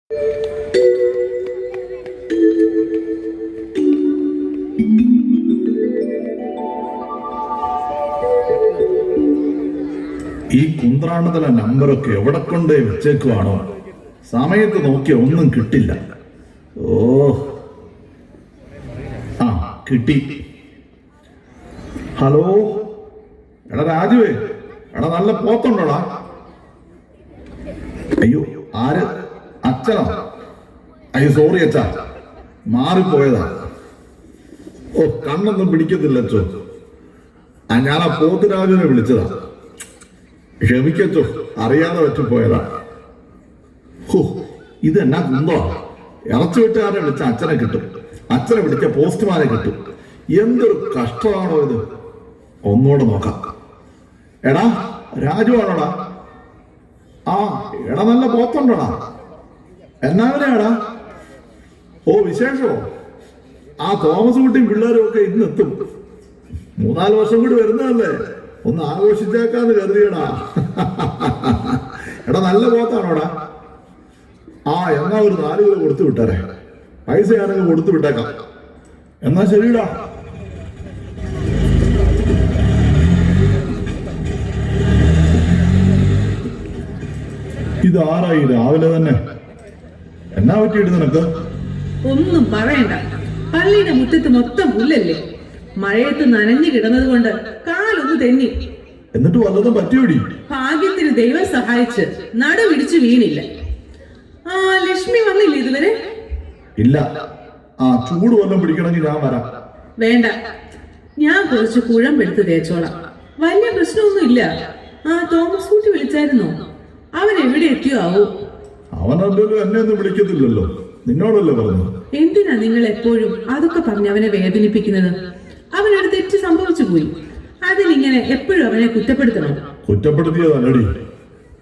ഈ കുന്ത്രാണ്ടതല നമ്പറൊക്കെ എവിടെ കൊണ്ടേ വെച്ചേക്കുവാണോ? സമയത്ത് നോക്കിയ ഒന്നും കിട്ടില്ല. ഓ ആ കിട്ടി. ഹലോ, എടാ രാജുവേ, എടാ നല്ല പോത്തുണ്ടോടാ? അയ്യോ, ആര്? അച്ഛനോ? അയ്യോ സോറി അച്ഛാ, മാറിപ്പോയതാ. ഓ കണ്ണൊന്നും പിടിക്കത്തില്ല അച്ഛോ. ഞാൻ ആ പോത്ത് രാജുവിനെ വിളിച്ചതാ. ക്ഷമിക്കച്ചോ, അറിയാതെ പറ്റിപ്പോയതാ. ഹോ, ഇതെന്നാ കുന്തോ? ഇറച്ചി വെട്ടുകാരെ വിളിച്ച അച്ഛനെ കിട്ടും, അച്ഛനെ വിളിച്ച പോസ്റ്റ്മാനെ കിട്ടും. എന്തൊരു കഷ്ടമാണോ ഇത്. ഒന്നുകൂടെ നോക്കാം. എടാ രാജു ആണോടാ? ആ എടാ നല്ല പോത്തുണ്ടോടാ? എന്നാവിനെയാടാ? ഓ വിശേഷമോ? ആ തോമസ് കുട്ടിയും പിള്ളേരും ഒക്കെ ഇന്ന് എത്തും. 3-4 വർഷം കൂടി വരുന്നതല്ലേ, ഒന്ന് ആഘോഷിച്ചേക്കാന്ന് കരുതിയടാ. എടാ നല്ല പോത്താണോടാ? ആ എന്നാ ഒരു 4 കിലോ കൊടുത്തു വിട്ടാരെ. പൈസ ഞാനൊക്കെ കൊടുത്തു വിട്ടേക്കാം. എന്നാ ശരിടാ. ഇതാരായി രാവിലെ തന്നെ? എന്നാ പറ്റിയിട്ട് നിനക്ക്? ഒന്നും പറയണ്ട, പള്ളിയുടെ മുറ്റത്ത് മൊത്തം പുല്ലല്ലേ. മഴയത്ത് നനഞ്ഞു കിടന്നത് കൊണ്ട് കാലൊന്ന് തെന്നി. എന്നിട്ട് വല്ലതും പറ്റിയോടി? ഭാഗ്യത്തിന് ദൈവം സഹായിച്ച് നടുവിടിച്ചു വീണില്ല. ആ ലക്ഷ്മി വന്നില്ല ഇതുവരെ? ഇല്ല. ആ ചൂട് വല്ലതും പിടിക്കണമെങ്കിൽ ഞാൻ വരാം. വേണ്ട, ഞാൻ കുറച്ച് കുഴമ്പെടുത്ത് തേച്ചോളാം. വലിയ പ്രശ്നമൊന്നും ഇല്ല. ആ തോമസ് കുട്ടി വിളിച്ചായിരുന്നോ? അവൻ എവിടെ എത്തിയോ ആവോ? അവനല്ലോ എന്നെ ഒന്നും വിളിക്കത്തില്ലല്ലോ, നിന്നോടല്ലേ പറഞ്ഞു. എന്തിനാ നിങ്ങൾ എപ്പോഴും അതൊക്കെ പറഞ്ഞ് അവനെ വേദനിപ്പിക്കുന്നത്? അവനൊരു തെറ്റ് സംഭവിച്ചു പോയി, അതിനിങ്ങനെ എപ്പോഴും അവനെ കുറ്റപ്പെടുത്തണം. കുറ്റപ്പെടുത്തിയതല്ലടി,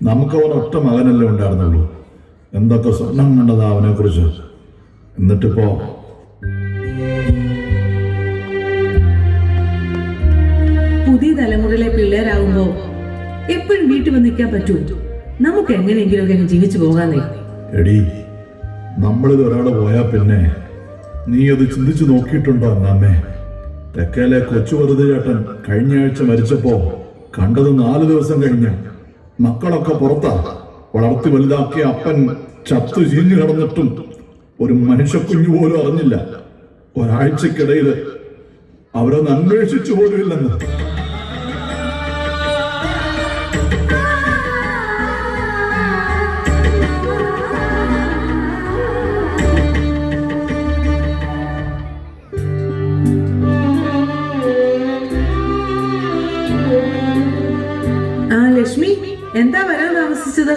നമുക്ക് അവൻ ഒറ്റ മകനല്ലേ ഉണ്ടായിരുന്നുള്ളൂ. എന്തൊക്കെ സ്വപ്നം കണ്ടതാ അവനെ കുറിച്ച്. എന്നിട്ടിപ്പോ പുതിയ തലമുറയിലെ പിള്ളേരാകുമ്പോ എപ്പോഴും വീട്ടിൽ വന്ന് നിൽക്കാൻ പറ്റൂ? നമുക്ക് എങ്ങനെയെങ്കിലും ജീവിച്ചു പോകാന്നേ. എടി, നമ്മളിത് ഒരാള് പോയാ പിന്നെ നീ അത് ചിന്തിച്ചു നോക്കിയിട്ടുണ്ടോ അമ്മേ? തെക്കേലെ കൊച്ചു വെറുതെ ചേട്ടൻ കഴിഞ്ഞ ആഴ്ച മരിച്ചപ്പോ കണ്ടത് 4 ദിവസം കഴിഞ്ഞ. മക്കളൊക്കെ പുറത്താ. വളർത്തി വലുതാക്കിയ അപ്പൻ ചത്തു ചീഞ്ഞു കിടന്നിട്ടും ഒരു മനുഷ്യ കുഞ്ഞു പോലും അറിഞ്ഞില്ല. ഒരാഴ്ചക്കിടയിൽ അവരൊന്ന് അന്വേഷിച്ചു പോലും ഇല്ലെന്ന്. ലക്ഷ്മി, എന്താ വരാൻ താമസിച്ചത്?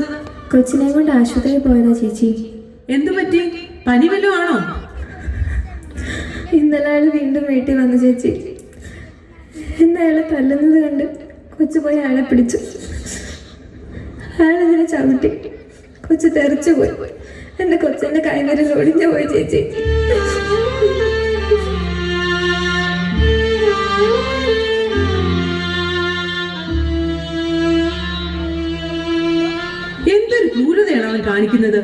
കൊച്ചിനെ കൊണ്ട് ആശുപത്രിയിൽ പോയതാ ചേച്ചി. എന്തു പറ്റി? പനി വല്ലതും ആണോ? ഇന്നലെ അയാൾ വീണ്ടും വീട്ടിൽ വന്നു ചേച്ചി. ഇന്ന് അയാളെ തല്ലുന്നത് കണ്ട് കൊച്ചു പോയി അയാളെ പിടിച്ചു. അയാളതിനെ ചവിട്ടി. കൊച്ചു തെറിച്ചു പോയി. എന്റെ കൊച്ചെന്റെ കൈവിരൽ ഒടിഞ്ഞു പോയി ചേച്ചി. എന്തൊരു ക്രൂരതയാണ് അവൻ കാണിക്കുന്നത്.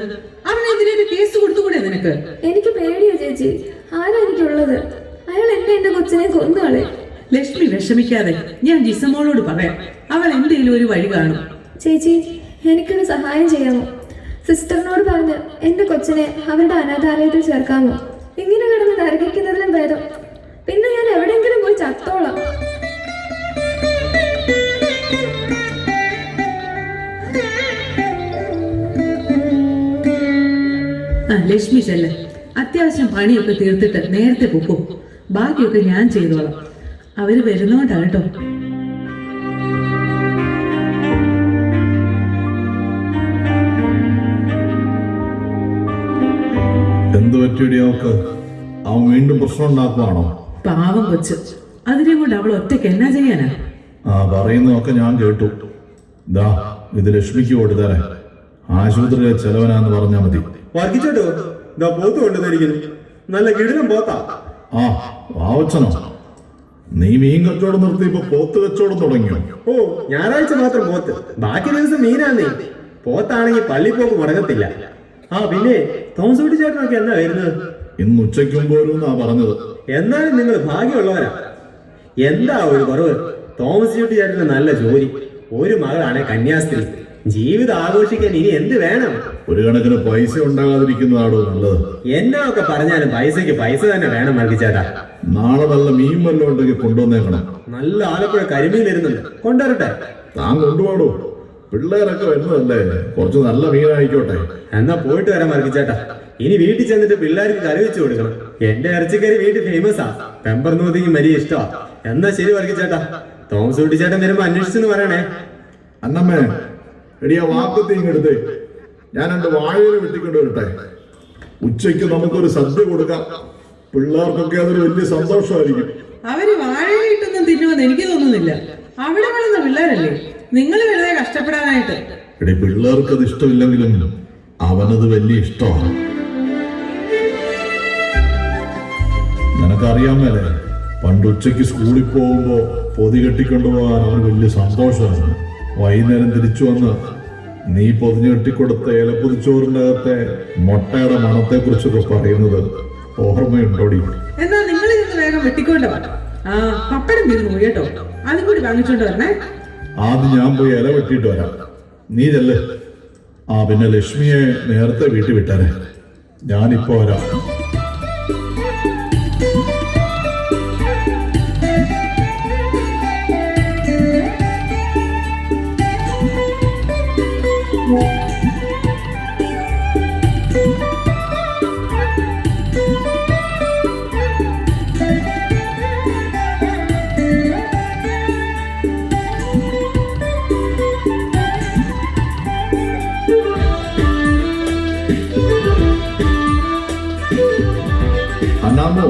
അവനെതിരെ ഒരു കേസ് കൊടുത്തുകൂടെ നിനക്ക്? എനിക്ക് പേടിയാ ചേച്ചി. ആരാ എനിക്കുള്ളത്? അയാൾ എന്റെ കൊച്ചിനെ കൊന്നുകളെ. ലക്ഷ്മി വിഷമിക്കാതെ, ഞാൻ ജിസമോളോട് പറയാം. അവൾ എന്തെങ്കിലും ഒരു വഴി കാണും. ചേച്ചി, എനിക്കൊരു സഹായം ചെയ്യാമോ? സിസ്റ്ററിനോട് പറഞ്ഞ് എന്റെ കൊച്ചിനെ അവരുടെ അനാഥാലയത്തിൽ ചേർക്കാമോ? ഇങ്ങനെ കിടന്ന് നരകിക്കുന്നതിലും ഭേദം. പിന്നെ ഞാൻ എവിടെയെങ്കിലും പോയി ചത്തോളാം. ലക്ഷ്മി ചെല്ല്, അത്യാവശ്യം പണിയൊക്കെ തീർത്തിട്ട് നേരത്തെ പൊക്കും. ബാക്കിയൊക്കെ ഞാൻ ചെയ്തോളാം. അവര് വരുന്നോണ്ടാ കേട്ടോ. എന്ത് പറ്റിയടി അവക്ക്? അവൻ വീണ്ടും പ്രശ്നം ഉണ്ടാക്കുവാണോ? പാവം കൊച്ച്, അതിനെ കൊണ്ട് അവൾ ഒറ്റയ്ക്ക് എന്നാ ചെയ്യാനാ? പറയുന്നതൊക്കെ ഞാൻ കേട്ടു. ദാ ഇത് ലക്ഷ്മിക്ക് കൊടുത്തരാ. ആശുപത്രിയിലെ ചെലവനാന്ന് പറഞ്ഞാ മതി. വർക്കിച്ചോട്ടോ, പോത്ത് കൊണ്ടുവന്നിരിക്കുന്നു. നല്ല കിടിലം പോത്താ. വാവച്ചനോ? നീ മീൻ കച്ചവടം നിർത്തി ഇപ്പൊ പോത്ത് കച്ചവടം തുടങ്ങിയോ? ഓ, ഞായറാഴ്ച മാത്രം പോത്ത്, ബാക്കി ദിവസം മീനാന്നേ. പോത്താണെങ്കിൽ പള്ളിപ്പോക്ക് മുടങ്ങത്തില്ല. ആ പിന്നെ തോമസ് കുട്ടി ചേട്ടനൊക്കെ എന്നാ വരുന്നത്? ഇന്ന് ഉച്ചയ്ക്ക് മുമ്പ് വരുമെന്നാ പറഞ്ഞത്. എന്നാലും നിങ്ങൾ ഭാഗ്യമുള്ളവരാ. എന്താ ഒരു കുറവ്? തോമസ് കുട്ടി ചേട്ടന് നല്ല ജോലി, ഒരു മകളാണ് കന്യാസ്ത്രീ. ജീവിതം ആഘോഷിക്കാൻ ഇനി എന്ത് വേണം? ഒരു കണക്കിന് പൈസ ഉണ്ടാകാതിരിക്കുന്നതാണോ നല്ലത്? എന്നൊക്കെ പറഞ്ഞാലും പൈസക്ക് പൈസ തന്നെ വേണം മൽക്കിച്ചേട്ടാ. നാളെ നല്ല മീൻ വല്ലതും ഉണ്ടെങ്കിൽ കൊണ്ടുവന്നേക്കണം. നല്ല ആലപ്പുഴ കരിമീൻ വരുന്നുണ്ട്, കൊണ്ടുവരട്ടെ? താൻ കൊണ്ടുപോടൂ, പിള്ളേരൊക്കെ വരുന്നതല്ലേ, കുറച്ച് നല്ല മീനായിക്കോട്ടെ. എന്നാ പോയിട്ട് വരാം മൽക്കിച്ചേട്ടാ. ഇനി വീട്ടിൽ ചെന്നിട്ട് പിള്ളേർക്ക് കറി വെച്ച് കൊടുക്കണം. എന്റെ ഇറച്ചിക്കറി വീട്ടിൽ ഫേമസാ, പെമ്പർ നൂതിക്ക് വലിയ ഇഷ്ടമാ. എന്നാ ശരി മൽക്കിച്ചേട്ടാ, തോമസ് കുട്ടി ചേട്ടൻ വരുമ്പോ അന്വേഷിച്ചെന്ന് പറയണേ. അന്നമ്മേ, എടിയാ വാക്കത്തേക്ക് എടുത്തേ, ഞാൻ 2 വാഴയില വെട്ടിക്കൊണ്ട് വരട്ടെ. ഉച്ചയ്ക്ക് നമുക്കൊരു സദ്യ കൊടുക്കാം. പിള്ളേർക്കൊക്കെ അതൊരു വലിയ സന്തോഷമായിരിക്കും. അവര് വാഴയിട്ടൊന്നും തിന്നുമെന്ന് എനിക്ക് തോന്നുന്നില്ല. അവിടെ വളർന്ന പിള്ളേരല്ലേ, നിങ്ങൾ വെറുതെ കഷ്ടപ്പെടാനായിട്ട്. എടി, പിള്ളേർക്ക് അത് ഇഷ്ടമില്ലെങ്കിലും അവനത് വലിയ ഇഷ്ടമാണ്. നിനക്കറിയാമല്ലേ, പണ്ട് ഉച്ചയ്ക്ക് സ്കൂളിൽ പോകുമ്പോ പൊതി കെട്ടിക്കൊണ്ടുപോകാൻ അവന് വലിയ സന്തോഷമാണ്. വൈകുന്നേരം തിരിച്ചു വന്ന് നീ പൊതിഞ്ഞു കെട്ടിക്കൊടുത്ത ഇലപ്പൊതിച്ചോറിന്റെ അകത്തെ മുട്ടയുടെ മണത്തെ കുറിച്ചൊക്കെ പറയുന്നത് ഓർമ്മയുണ്ടോടി? എന്നാ നിങ്ങൾ ഇന്ന് വേഗം വെട്ടിക്കൊണ്ട് വാ. ആ പപ്പടം തിരുന്നു കേട്ടോ, അതും കൂടി വാങ്ങിച്ചോണ്ട് വരണേ. ആദ്യം ഞാൻ പോയി ഇല വെട്ടിയിട്ട് വരാം, നീ ചെല്ല്. ആ പിന്നെ ലക്ഷ്മിയെ നേരത്തെ വീട്ടിൽ വിട്ടാരെ, ഞാനിപ്പോ വരാം. അന്നാമോ,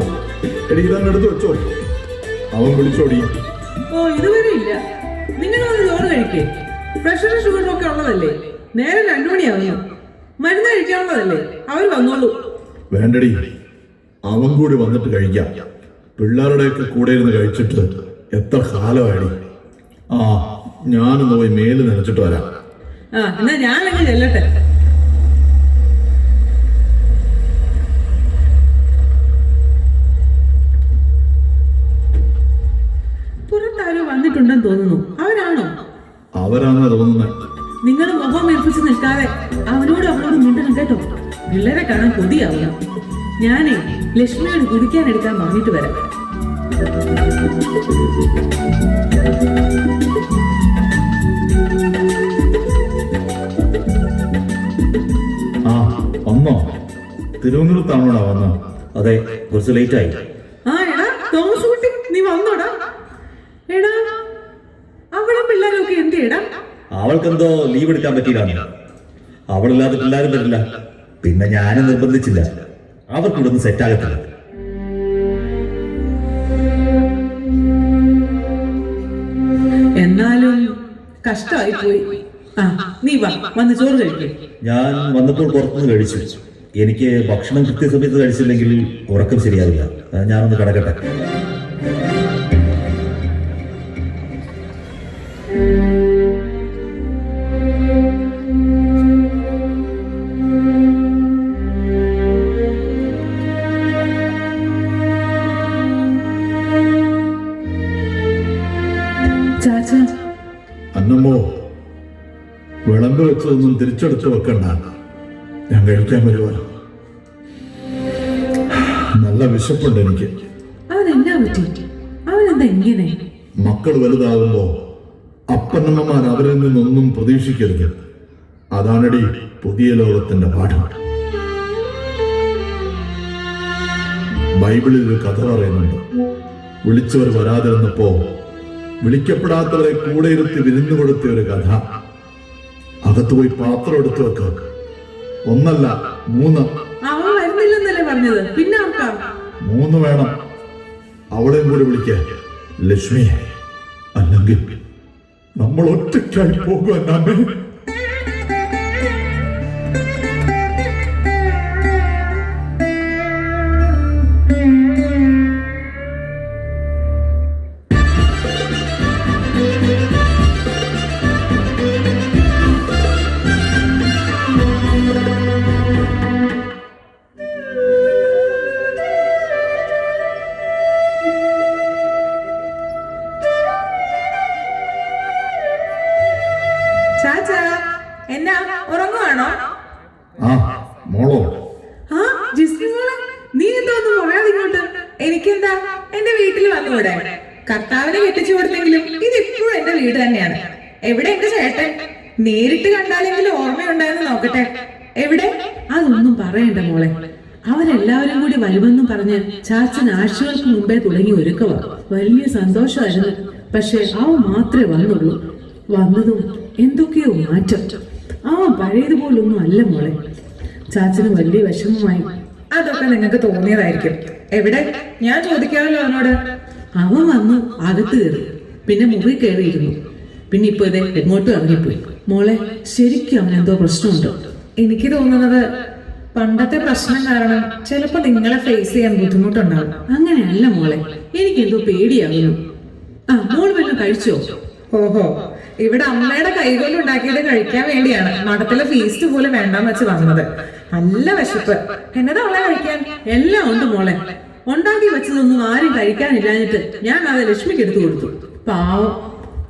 എടി ഇതങ്ങ് എടുത്ത് വെച്ചോ. അവൻ വിളിച്ചോടി. ഓ ഇതുവരെ ഇല്ല. നിങ്ങൾ വന്ന് ചോറ് കഴിക്കേ. പ്രഷറും ഷുഗറും ഒക്കെ ഉള്ളതല്ലേ, നേരെ 2 മണിയാവുന്നു. മരുന്ന് കഴിക്കാനുള്ളതല്ലേ, അവർ വന്നോളൂ. വേണ്ടടി, അവൻ കൂടി വന്നിട്ട് കഴിക്കാം. പിള്ളേരുടെയൊക്കെ കൂടെ ഇരുന്ന് കഴിച്ചിട്ട് എത്ര കാലമായിടി. ആ, ഞാനൊന്ന് പോയി മേല് നനച്ചിട്ട് വരാം. ആ എന്നാ ഞാൻ അങ്ങ് ചെല്ലട്ടെ. പുറത്താരോ വന്നിട്ടുണ്ടെന്ന് തോന്നുന്നു. അവരാണോ? അവരാണെന്നാ തോന്നുന്നത്. നിങ്ങൾ മുഖം ഏൽപ്പിച്ച് നിൽക്കാതെ അവനോട് അവളോട് മിണ്ടണം കേട്ടോ. പിള്ളേരെ കാണാൻ കൊതിയാവുക. ഞാനേ ലക്ഷ്മിയോട് കുടിക്കാൻ എടുക്കാൻ പറഞ്ഞിട്ട് വരാം. ആ വന്നോ? തിരുവനന്തപുരത്താണോടാ വന്നോ? അതെ, കുറച്ച് ലേറ്റ് ആയി. ആ എടാ തോമസ് കുട്ടി, നീ വന്നോടാ. എടാ അവളും പിള്ളേരൊക്കെ എന്തേടാ? അവൾക്കെന്തോ ലീവ് എടുക്കാൻ പറ്റിയില്ല. അവളില്ലാതെ പിള്ളേരും വരില്ല. പിന്നെ ഞാനും നിർബന്ധിച്ചില്ല, അവർക്ക് ഇവിടെ നിന്ന് സെറ്റ് ആകത്തില്ല. എന്നാലും കഷ്ടമായി പോയി. ആ നീ വാ, വന്ന് ചോറ് കഴിക്കേ. ഞാൻ വന്നപ്പോൾ പുറത്തുനിന്ന് കഴിച്ചു. എനിക്ക് ഭക്ഷണം കൃത്യസമയത്ത് കഴിച്ചില്ലെങ്കിൽ ഉറക്കം ശരിയാവില്ല. ഞാനൊന്ന് കിടക്കട്ടെ. ചാച്ചാ, അന്നമ്മോ, വിളമ്പ് വെച്ചതൊന്നും തിരിച്ചെടുത്ത് വെക്കണ്ട, ഞാൻ കഴിക്കാൻ വരുവാനോ. നല്ല വിശപ്പുണ്ട് എനിക്ക്. അവനെന്നാ പറ്റി? അവനെന്താ ഇങ്ങനെ? മക്കൾ വലുതാകുമ്പോ അപ്പനമ്മമാർ അവരിൽ നിന്നൊന്നും പ്രതീക്ഷിക്കരുത്. അതാണടി പുതിയ ലോകത്തിന്റെ പാഠം. ബൈബിളിൽ ഒരു കഥ പറയുന്നുണ്ട്. വിളിച്ചവർ വരാതിരുന്നപ്പോ വിളിക്കപ്പെടാത്തവരെ കൂടെ ഇരുത്തി വിരുന്നു കൊടുത്ത ഒരു കഥ. അകത്ത് പോയി പാത്രം എടുത്തു വെക്ക. 1 അല്ല 3. അവൻ വരുന്നില്ലെന്നല്ലേ പറഞ്ഞത്, പിന്നെ ആർക്കാ? 3 വേണം. അവളെയും കൂടി വിളിക്ക, ലക്ഷ്മിയെ. അല്ലെങ്കിൽ നമ്മൾ ഒറ്റയ്ക്കായി പോകുക. മോളോ? ആ ജിസ്മി മോളെ, നീ എന്താ ഒന്നും പറയാതെ ഇങ്ങോട്ട്? എനിക്കെന്താ, എന്റെ വീട്ടിൽ വന്നുകൂടെ? കർത്താവിനെ കെട്ടിച്ചു കൊടുത്തെങ്കിലും ഇതിപ്പോഴും എന്റെ വീട് തന്നെയാണ്. എവിടെ എന്റെ ചേട്ടൻ? നേരിട്ട് കണ്ടാലെങ്കിലും ഓർമ്മയുണ്ടായെന്ന് നോക്കട്ടെ. എവിടെ? അതൊന്നും പറയണ്ട മോളെ. അവരെല്ലാവരും കൂടി വരുമെന്നും പറഞ്ഞ് ചാച്ചൻ ആഴ്ചകൾക്ക് മുമ്പേ തുടങ്ങി ഒരുക്കവാ. വലിയ സന്തോഷമായിരുന്നു. പക്ഷെ അവൻ മാത്രമേ വന്നുള്ളൂ. വന്നതും എന്തൊക്കെയോ മാറ്റം. അവൻ പഴയതുപോലൊന്നും അല്ല മോളെ. ചാച്ചന് വലിയ വിഷമമായി. അതൊക്കെ നിങ്ങൾക്ക് തോന്നിയതായിരിക്കും. എവിടെ? ഞാൻ ചോദിക്കാമല്ലോ അവനോട്. അവൻ വന്നു, അകത്ത് കയറി, പിന്നെ മുറി കയറിയിരുന്നു. പിന്നെ ഇപ്പൊ ഇതേ എങ്ങോട്ടും ഇറങ്ങിപ്പോയി. മോളെ, ശരിക്കും അവൻ എന്തോ പ്രശ്നമുണ്ടോ? എനിക്ക് തോന്നുന്നത് പണ്ടത്തെ പ്രശ്നം കാരണം ചിലപ്പോ നിങ്ങളെ ഫേസ് ചെയ്യാൻ ബുദ്ധിമുട്ടുണ്ടാവും. അങ്ങനെയല്ല മോളെ, എനിക്കെന്തോ പേടിയാകുന്നു. ആ, മോള് വല്ലതും കഴിച്ചോ? ഓഹോ, ഇവിടെ അമ്മയുടെ കൈകൊണ്ട് ഉണ്ടാക്കിയത് കഴിക്കാൻ വേണ്ടിയാണ് മഠത്തിലെ ഫീസ്റ്റ് പോലും വേണ്ടാന്ന് വെച്ച് വന്നത്. നല്ല വിശപ്പ്. എന്നതാ അവളെ കഴിക്കാൻ? എല്ലാം ഉണ്ട് മോളെ. ഉണ്ടാക്കി വെച്ചതൊന്നും ആരും കഴിക്കാനില്ലാഞ്ഞിട്ട് ഞാൻ അത് ലക്ഷ്മിക്ക് എടുത്തു കൊടുത്തു. പാവം,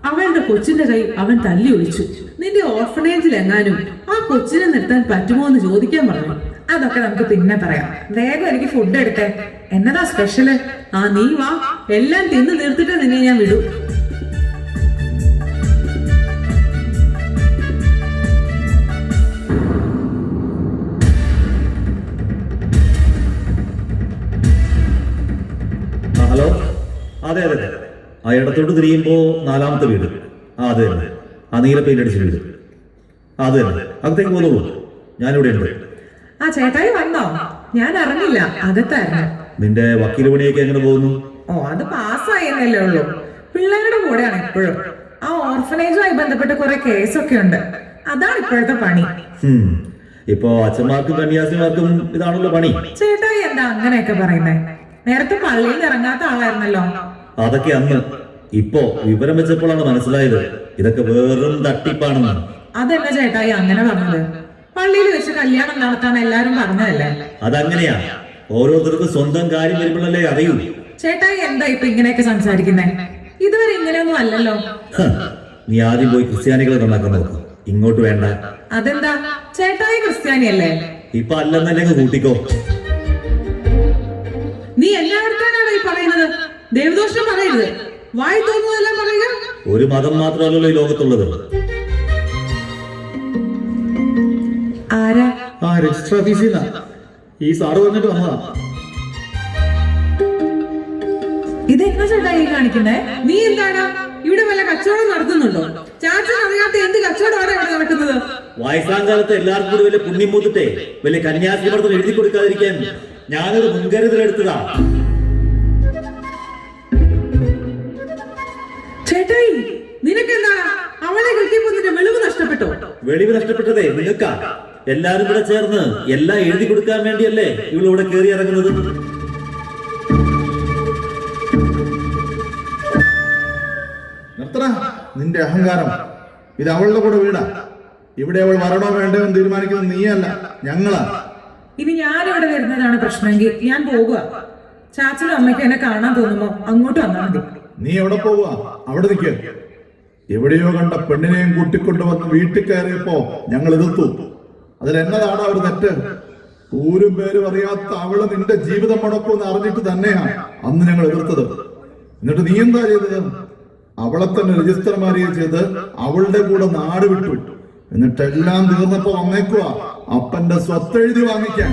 അവളുടെ കൊച്ചിന്റെ കൈ അവൻ തല്ലി ഒളിച്ചു. നിന്റെ ഓർഫനേജിൽ എങ്ങാനും ആ കൊച്ചിനെ നിർത്താൻ പറ്റുമോ എന്ന് ചോദിക്കാൻ പറഞ്ഞു. അതൊക്കെ നമുക്ക് പിന്നെ പറയാം. വേഗം എനിക്ക് ഫുഡ് എടുത്തേ. എന്നതാ സ്പെഷ്യല്? ആ, നീ വാ, എല്ലാം തിന്ന് തീർത്തിട്ട് നിന്നെ ഞാൻ വിടൂ. ഹലോ, അതെ അതെ അതെ, ആ ഇടത്തോട്ട് തിരിയുമ്പോ 4ാമത്തെ വീട്. ആ അതെ തന്നെ, ആ നീല പെയിന്റ് അടിച്ച വീട്. അത് തന്നെ, അകത്തേക്ക് പോന്നോളൂ, ഞാനിവിടെ ഉണ്ട്. ആ ചേട്ടായി വന്നോ? ഞാൻ അറിഞ്ഞില്ല, അകത്തായിരുന്നു. നിന്റെ വക്കീൽ പണിയൊക്കെ എങ്ങനെ പോകുന്നു? ഓ, അത് പാസ്സായെന്നല്ലേ ഉള്ളൂ. പിള്ളേരുടെ കൂടെയാണ് എപ്പോഴും. ആ ഓർഫനേജുമായി ബന്ധപ്പെട്ട് കുറെ കേസൊക്കെ ഉണ്ട്. അതാണ് ഇപ്പോഴത്തെ പണി. ഇപ്പോ അച്ഛന്മാർക്കും കന്യാസിമാർക്കും ഇതാണല്ലോ പണി. ചേട്ടായി എന്താ അങ്ങനെയൊക്കെ പറയുന്നേ? നേരത്തെ പള്ളിയിൽ ഇറങ്ങാത്ത ആളായിരുന്നല്ലോ. അതൊക്കെ അന്ന്. ഇപ്പോ വിവരം വെച്ചപ്പോഴാണ് മനസ്സിലായത് ഇതൊക്കെ വെറും തട്ടിപ്പാണെന്ന്. അതല്ല ചേട്ടായി അങ്ങനെ പറഞ്ഞത്. പള്ളിയിൽ വെച്ച് കല്യാണം നടത്താൻ എല്ലാരും പറഞ്ഞതല്ലേ? അതങ്ങനെയാ, ഓരോരുത്തർക്കും സ്വന്തം കാര്യം വരുമ്പോഴല്ലേ അറിയൂ. ചേട്ടായി എന്താ ഇപ്പൊ ഇങ്ങനെയൊക്കെ സംസാരിക്കുന്നേ? ഇതുവരെ ഇങ്ങനെയൊന്നും അല്ലല്ലോ. നീ ആദ്യം പോയി ക്രിസ്ത്യാനികളെ നന്നാക്കാൻ നോക്കും, ഇങ്ങോട്ട് വേണ്ട. അതെന്താ? ചേട്ടായി ക്രിസ്ത്യാനിയല്ലേ? ഇപ്പൊ അല്ലെന്നല്ലെങ്കിൽ കൂട്ടിക്കോ. നീ എല്ലായിടത്താനാണ് ഈ പറയുന്നത്? ദേവദോഷം പറയരുത്. വായി തോന്നുന്നതെല്ലാം പറയുക. ഒരു മതം മാത്രമല്ലല്ലോ ഈ ലോകത്തുള്ളത്. ആരാ? ആ രജിസ്റ്റർ ഓഫീസിൽ ഈ സാറ് വന്നിട്ട് വന്നതാ. ഇതെന്താ ചേട്ടായി കാണിക്കുന്നേ? നീ എന്താണ് ഇവിടെ വല്ല കച്ചവടം നടത്തുന്നുണ്ടോ? ചാച്ചൻ അറിയാത്ത എന്ത് കച്ചവടമാണ് ഇവിടെ നടക്കുന്നത്? വയസ്സാം കാലത്ത് എല്ലാവർക്കും കൂടി വലിയ പുണ്യം മൂത്തിട്ടെ വലിയ കന്യാസ്ത്രീമർദ്ദം എഴുതി കൊടുക്കാതിരിക്കാൻ ഞാനൊരു മുൻകരുതലെടുത്തതാ. ചേട്ടായി, നിനക്കെന്താണ് അവളെ കെട്ടിയപ്പോ നിന്റെ വെളിവ് നഷ്ടപ്പെട്ടോ? വെളിവ് നഷ്ടപ്പെട്ടതേ നിങ്ങൾക്കാ. എല്ലാരും കൂടെ ചേർന്ന് എല്ലാം എഴുതി കൊടുക്കാൻ വേണ്ടിയല്ലേ ഇവളിവിടെ കയറി ഇറങ്ങുന്നത്. നിർത്തടാ നിന്റെ അഹങ്കാരം. ഇത് അവളുടെ കൂടെ വീടാ. ഇവിടെ അവൾ വരണോ വേണ്ടോ എന്ന് തീരുമാനിക്കുന്നത് നീയല്ല, ഞങ്ങളാ. ഇനി ഞാനിവിടെ വരുന്നതാണ് പ്രശ്നമെങ്കിൽ ഞാൻ പോകുക. ചാച്ചനും അമ്മയ്ക്കും എന്നെ കാണാൻ തോന്നുമ്പോ അങ്ങോട്ട് വന്നാൽ മതി. നീ എവിടെ പോവുക? അവിടെ നിൽക്കുക. എവിടെയോ കണ്ട പെണ്ണിനെയും കൂട്ടിക്കൊണ്ടുവന്ന് വീട്ടിൽ കയറിയപ്പോ ഞങ്ങൾ എതിർത്തു. അതിലെന്നതാണ് ഒരു തെറ്റ്? ഊരും പേരും അറിയാത്ത അവള് നിന്റെ ജീവിതം മുടക്കുമെന്ന് അറിഞ്ഞിട്ട് തന്നെയാണ് അന്ന് ഞങ്ങൾ എതിർത്തത്. എന്നിട്ട് നീ എന്താ ചെയ്തത്? അവളെ തന്നെ രജിസ്റ്റർ മാരിയ ചെയ്ത് അവളുടെ കൂടെ നാട് വിട്ടു. എന്നിട്ടെല്ലാം തീർന്നപ്പോ വന്നേക്കുക അപ്പന്റെ സ്വത്തെഴുതി വാങ്ങിക്കാൻ.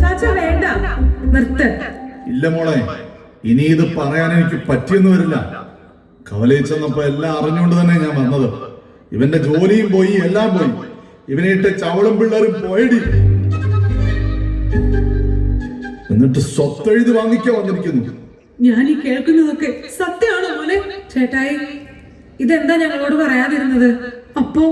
ചാച്ച വേണ്ട, നിർത്ത്. ഇല്ല മോളെ, ഇനി ഇത് പറയാൻ എനിക്ക് പറ്റിയെന്ന് വരില്ല. കവലയിൽ ചെന്നപ്പോ എല്ലാം അറിഞ്ഞുകൊണ്ട് തന്നെ ഞാൻ വന്നത്. ഇവന്റെ ജോലിയും പോയി, എല്ലാം പോയി. ഇവനെ ഇട്ട് ചവളും പിള്ളേരും പോയടി. എന്നിട്ട് സ്വത്തെഴുതി വാങ്ങിക്കാൻ വന്നിരിക്കുന്നു. ഞാൻ ഈ കേൾക്കുന്നതൊക്കെ സത്യമാണോ മോനെ? ചേട്ടായി, ഇതെന്താ ഞങ്ങളോട് പറയാതിരുന്നത്? അപ്പോ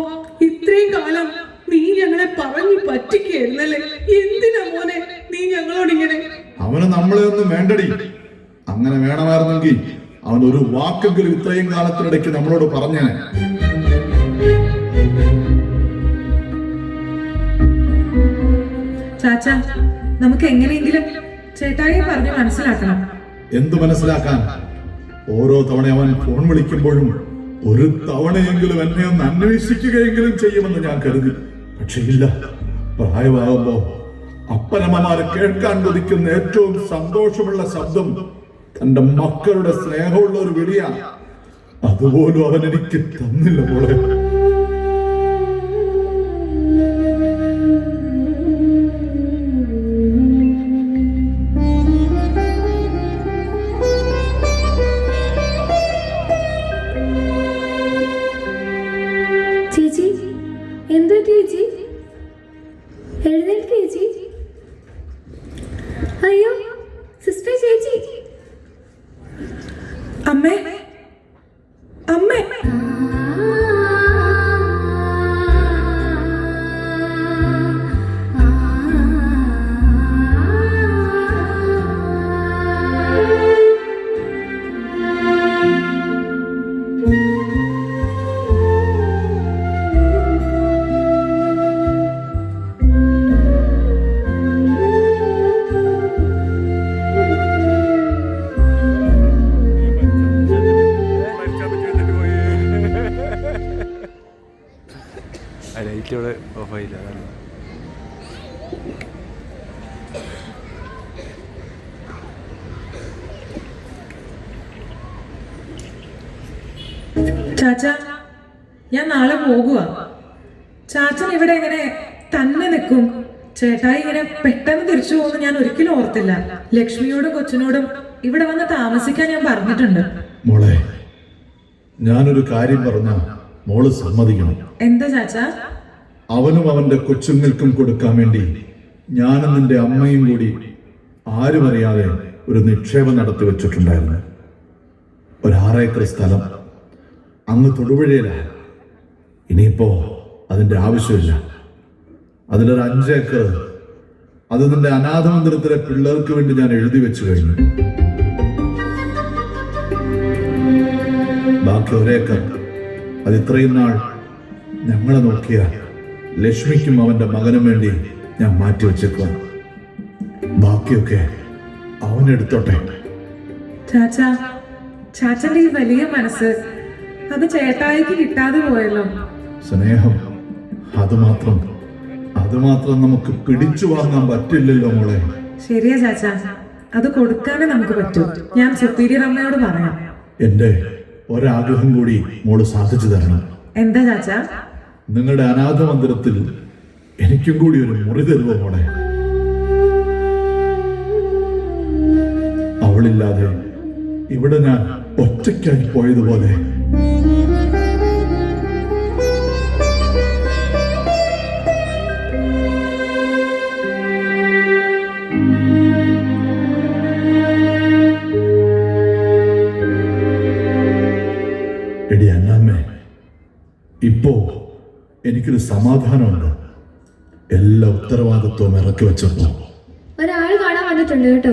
ഇത്രയും കാലം നീ ഞങ്ങളെ പറഞ്ഞു പറ്റിക്കായിരുന്നല്ലേ? എന്തിനാ മോനെ നീ ഞങ്ങളോട് ഇങ്ങനെ? അവന് നമ്മളെ ഒന്നും വേണ്ടടി. അങ്ങനെ വേണമായിരുന്നെങ്കിൽ അവൻ ഒരു വാക്കെങ്കിലും ഇത്രയും കാലത്തിനിടയ്ക്ക് നമ്മളോട് പറഞ്ഞേ. ചാച്ച, നമുക്ക് എങ്ങനെയെങ്കിലും ചേട്ടായി പറഞ്ഞ് മനസ്സിലാക്കണം. എന്തു മനസ്സിലാക്കാൻ? ഓരോ തവണ അവൻ ഫോൺ വിളിക്കുമ്പോഴും ഒരു തവണയെങ്കിലും എന്നെ ഒന്ന് അന്വേഷിക്കുകയെങ്കിലും ചെയ്യുമെന്ന് ഞാൻ കരുതി. പക്ഷെ ഇല്ല, പ്രായമാകുമ്പോ അപ്പനമ്മമാരെ കേൾക്കാൻ കൊതിക്കുന്ന ഏറ്റവും സന്തോഷമുള്ള ശബ്ദം തന്റെ മക്കളുടെ സ്നേഹമുള്ള ഒരു വിളിയാണ്. അതുപോലും അവൻ എനിക്ക് തന്നില്ല മോളെ. ചേച്ചി, എന്താ ചേച്ചി? എഴുന്നേൽക്ക് ചേച്ചി. അയ്യോ സിസ്റ്റർ, ചേച്ചി. അമ്മേ, അമ്മേ. ലൈറ്റ് ഇവിടെ ഓഫായില്ല. ചാച്ച, ഞാൻ നാളെ പോകുക. ചാച്ചൻ ഇവിടെ എങ്ങനെ തന്നെ നിൽക്കും? ചേട്ടായി ഇങ്ങനെ പെട്ടെന്ന് തിരിച്ചു പോകുന്നു ഞാൻ ഒരിക്കലും ഓർത്തില്ല. ലക്ഷ്മിയോടും കൊച്ചിനോടും ഇവിടെ വന്ന് താമസിക്കാൻ ഞാൻ പറഞ്ഞിട്ടുണ്ട്. മോളെ, ഞാനൊരു കാര്യം പറഞ്ഞ മോള് സമ്മതിക്കണം. എന്താ ചാച്ച? അവനും അവന്റെ കൊച്ചുങ്ങൾക്കും കൊടുക്കാൻ വേണ്ടി ഞാനും നിന്റെ അമ്മയും കൂടി ആരും അറിയാതെ ഒരു നിക്ഷേപം നടത്തി വെച്ചിട്ടുണ്ടായിരുന്നു. ഒരു 6 ഏക്കർ സ്ഥലം അങ്ങ് തൊടുപുഴയിലാണ്. ഇനിയിപ്പോ അതിന്റെ ആവശ്യമില്ല. അതിലൊരു 5 ഏക്കർ അത് നിന്റെ അനാഥ മന്ദിരത്തിലെ പിള്ളേർക്ക് വേണ്ടി ഞാൻ എഴുതി വെച്ചു കഴിഞ്ഞു. ബാക്കി 1 ഏക്കർ അത് ഇത്രയും നാൾ ഞങ്ങളെ നോക്കിയ ലക്ഷ്മിക്കും അവന്റെ മകനും വേണ്ടി ഞാൻ മാറ്റി വെച്ചേക്കുക. ബാക്കിയൊക്കെ അവനെടുത്തോട്ടെ. ചാച്ച, ചാച്ചന്റെ ഈ വലിയ മനസ്സ് അത് ചേട്ടായിക്ക് കിട്ടാതെ പോയല്ലോ. സ്നേഹം അതുമാത്രം നമുക്ക് പിടിച്ചു വാങ്ങാൻ പറ്റില്ലല്ലോ മോളെ. ശരിയാ ചാച്ച, അത് കൊടുക്കാനേ നമുക്ക് പറ്റൂ. ഞാൻ സുപ്പീരിയർ അമ്മയോട് പറയാം. എന്റെ ഒരാഗ്രഹം കൂടി മോള് സാധിച്ചു തരണം. എന്താ ചാച്ച? നിങ്ങളുടെ അനാഥ മന്ദിരത്തിൽ എനിക്കും കൂടി ഒരു മുറി തരുമോ മോളെ? അവളില്ലാതെ ഇവിടെ ഞാൻ ഒറ്റയ്ക്കായി പോയതുപോലെ. എടി അന്നാമ്മേ, ഇപ്പോ എനിക്കൊരു സമാധാനമുണ്ട്. എല്ലാ ഉത്തരവാദിത്വവും ഇറക്കി വെച്ചപ്പോ. ഒരാൾ കാണാൻ വന്നിട്ടുണ്ട് കേട്ടോ.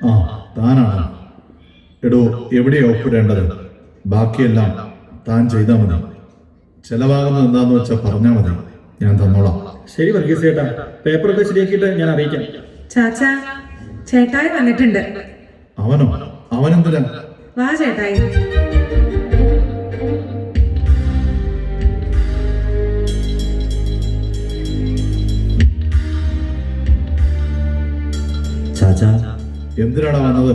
ആ, താനാണ്. എടോ, എവിടെയാ ഒപ്പിടേണ്ടത്? ബാക്കിയെല്ലാം താൻ ചെയ്താൽ മതി. ചെലവാകുന്നത് എന്താന്ന് വെച്ചാൽ പറഞ്ഞാൽ മതി, ഞാൻ തന്നോളാം. ശരി വർഗീസ് ചേട്ടാ, പേപ്പറൊക്കെ ശരിയാക്കിയിട്ട് ഞാൻ അറിയിക്കാം. ചാച്ച, ചേട്ടായി വന്നിട്ടുണ്ട്. അവനോ? അവനെന്തിനാ? വാ ചേട്ടായി. ചാച്ചാ, എന്തിനാടാ വന്നത്?